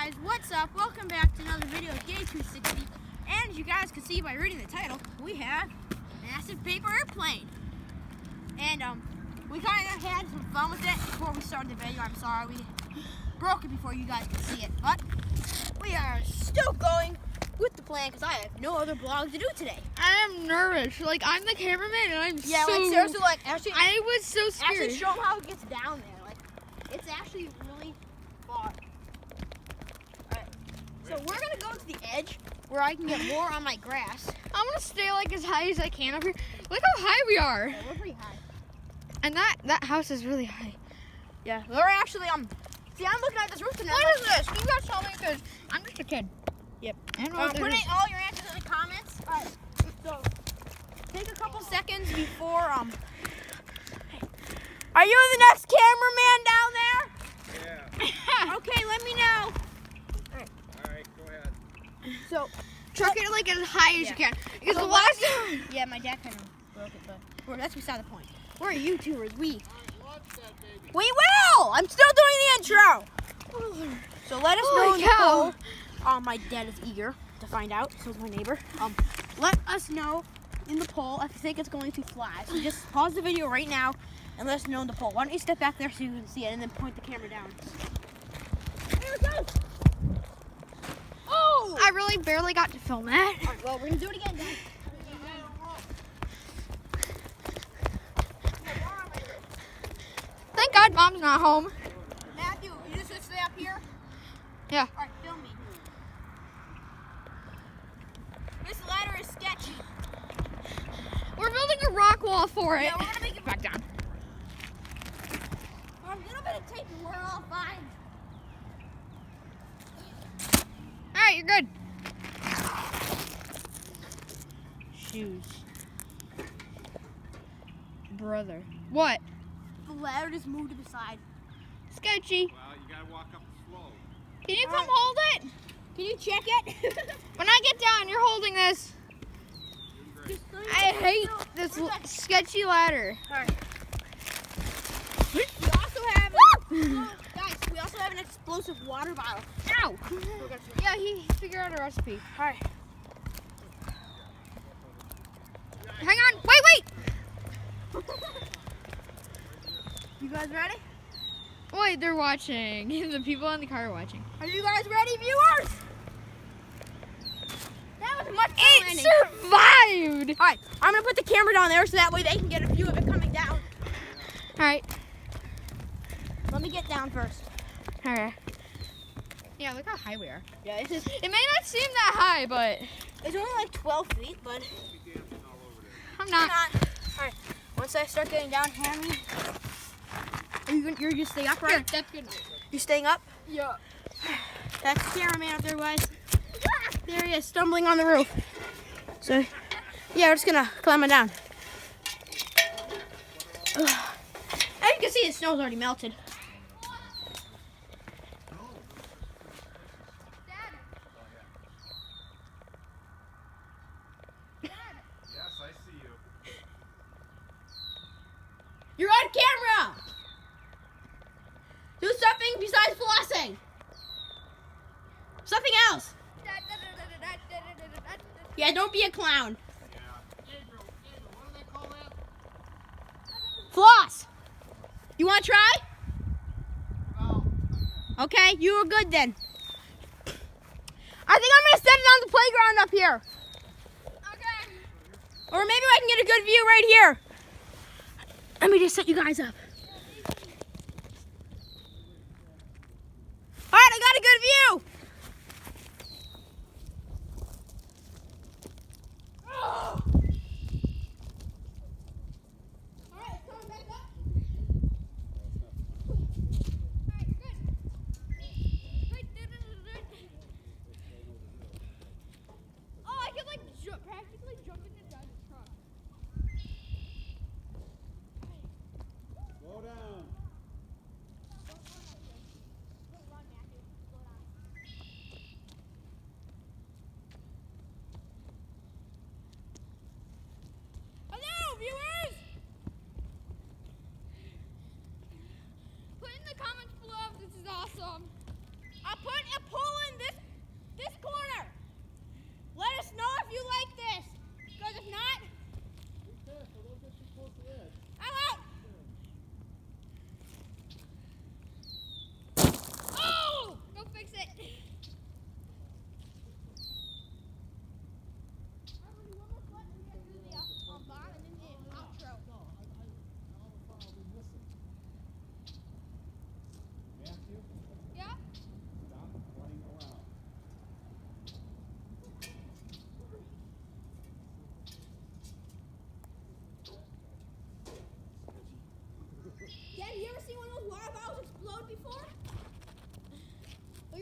guys, what's up? Welcome back to another video of Day 260. And as you guys can see by reading the title, we have massive paper airplane. And we kind of had some fun with it before we started the video. I'm sorry we broke it before you guys could see it, but we are still going with the plan because I have no other vlog to do today. I am nervous. Like, I'm the cameraman and I'm like seriously, like actually, I was so scared. Actually, show them how it gets down there. Like, it's actually really far. So we're gonna go to the edge where I can get more on my grass. I'm gonna stay like as high as I can up here. Look how high we are. Yeah, we're pretty high. And that house is really high. Yeah, we're actually see, I'm looking at this roof tonight. What is this? You guys tell me because I'm just a kid. Yep. I don't know what put in all your answers in the comments. All right. So take a couple seconds before Are you the next cameraman down there? Yeah. Okay, let me know. All right, go ahead. So Truck it like as high as you can. Because So the last time. yeah, my dad kind of broke it, but that's beside the point. We're YouTubers. We will. I'm still doing the intro. So let us know in the poll. My dad is eager to find out. So is my neighbor. Let us know in the poll if you think it's going to fly. So just pause the video right now and let us know in the poll. Why don't you step back there so you can see it and then point the camera down. There it goes. Oh! I really barely got to film that. All right, well, we're gonna do it again, Dad. Thank God Mom's not home. Matthew, you just gonna stay up here? Yeah. All right, film me. This ladder is sketchy. We're building a rock wall for it. Yeah, we're gonna make it back down. A little bit of tape and we're all fine. All right, you're good. Shoes. Brother. What? The ladder just moved to the side. Sketchy. Well, you gotta walk up slow. Can you come hold it? Can you check it? When I get down, you're holding this. I hate this sketchy ladder. Alright. We also have guys, we also have an explosive water bottle. Ow! Yeah, he figured out a recipe. Alright. Hang on. Wait. You guys ready? Wait, they're watching. The people in the car are watching. Are you guys ready, viewers? That was much fun landing. Survived! Alright, I'm gonna put the camera down there so that way they can get a view of it coming down. Alright. Let me get down first. Alright. Yeah, look how high we are. Yeah, it may not seem that high, but it's only like 12 feet, but I'm not. Alright, once I start getting down, hand me. You're just staying up, right? Here, that's good enough. You staying up? Yeah. That's the cameraman up there, guys. There he is, stumbling on the roof. So, yeah, we're just gonna climb it down. As you can see, the snow's already melted. Yes, I see you. You're on camera! Do something besides flossing. Something else. Yeah, don't be a clown. Yeah. Gabriel, what do they call that? Floss. You want to try? Oh. Okay, you were good then. I think I'm going to set it on the playground up here. Okay. Or maybe I can get a good view right here. Let me just set you guys up. All right, I got a good view. Practically jumping into Dad's truck. Slow down.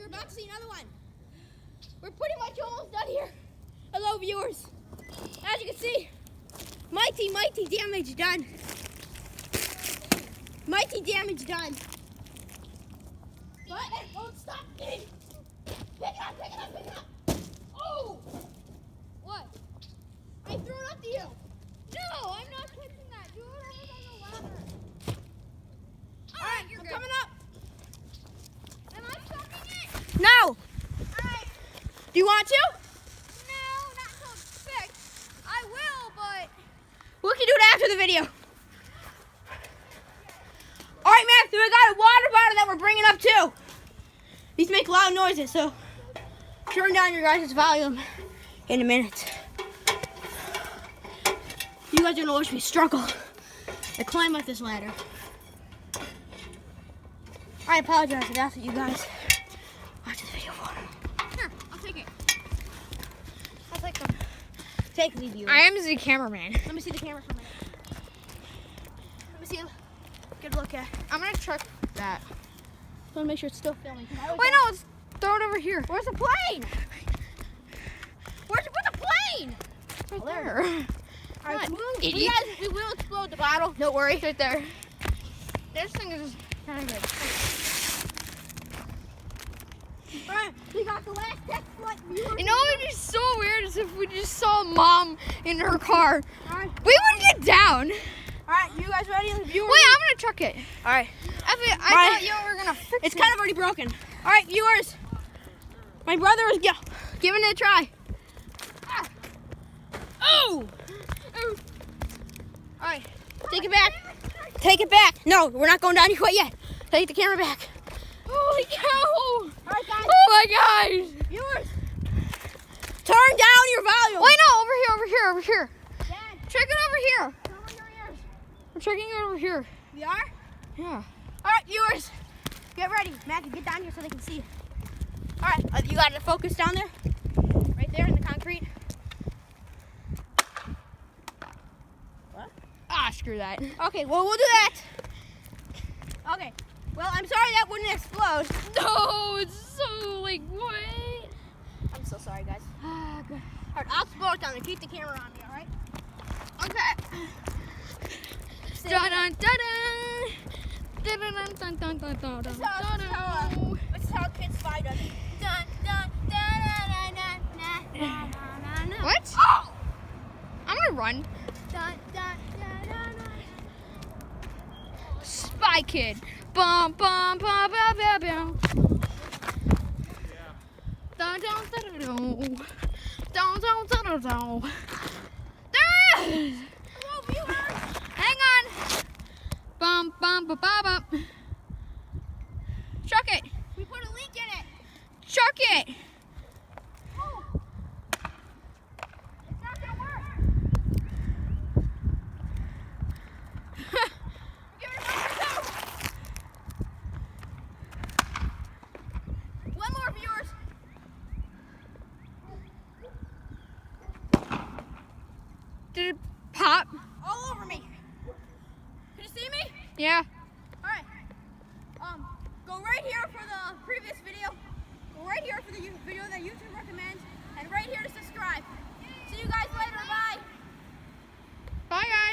we're about to see another one. We're pretty much almost done here. Hello, viewers. As you can see, mighty damage done. Mighty damage done. But it won't stop me. Pick it up, pick it up, pick it up. Oh! What? I threw it up to you. No, I'm not catching that. Do it on the ladder. Alright, you're I'm good. coming up. Am I chucking it? No! Alright. Do you want to? No, not until it's fixed. I will, but We can do it after the video. Alright, Max, we got a water bottle that we're bringing up too. These make loud noises, so turn down your guys' volume in a minute. You guys are gonna watch me struggle to climb up this ladder. I apologize if that's what you guys watch the video for. here, I'll take it. I'll take them. Take the view. I am the cameraman. Let me see the camera for a minute. Let me see. Get a look at. I'm gonna check that. I want to make sure it's still filming. Wait, no, let's throw it over here. Where's the plane? Where's the plane? Right there. All right, What? we Idiot. will explode the bottle. Don't worry. It's right there. This thing is kind of good. All right, we got the last test flight. You know what would be so weird is if we just saw Mom in her car. All right, We would get down. all right, you guys ready? The viewers. Wait, I'm gonna chuck it. All right, I thought you were gonna fix it's it. kind of already broken. All right, viewers. My brother is giving it a try. Ah. Oh! All right, take it back. Take it back. No, we're not going down here quite yet. Take the camera back. Holy cow! All right, guys. Oh my gosh! Viewers, turn down your volume. Wait, no, over here. Dad, Check it over here. cover your ears. I'm checking it over here. We are? Yeah. All right, viewers, get ready. Maggie, get down here so they can see. All right, you got it focused down there? Right there in the concrete? What? Ah, screw that. Okay, well, we'll do that. Okay, well, I'm sorry that wouldn't explode. No, it's so like what? I'm so sorry, guys. Ah, God. All right, I'll explode it down there. Keep the camera on me, all right? Okay. Sit Dun down. dun dun dun dun dun dun dun dun This is dun. this is how Kids 5 does it. Dun, dun, dun, dun, dun, dun, dun, dun, dun. What? Oh! I'm gonna run. Dun, dun, dun, dun, dun. Spy Kid. Bum bum bum bum bum bum. Dun dun dun dun dun dun dun dun. There it is. Hello, viewers. Hang on. Bum bum bum bum bum. Chuck it. We put a leak in it. Chuck it. Oh. It's not gonna work. Give it another go. One more, viewers. Did it pop? All over me. Can you see me? Yeah. All right. Go right here for the previous video. Go right here for the video that YouTube recommends, and right here to subscribe. See you guys later. Bye. Bye, guys.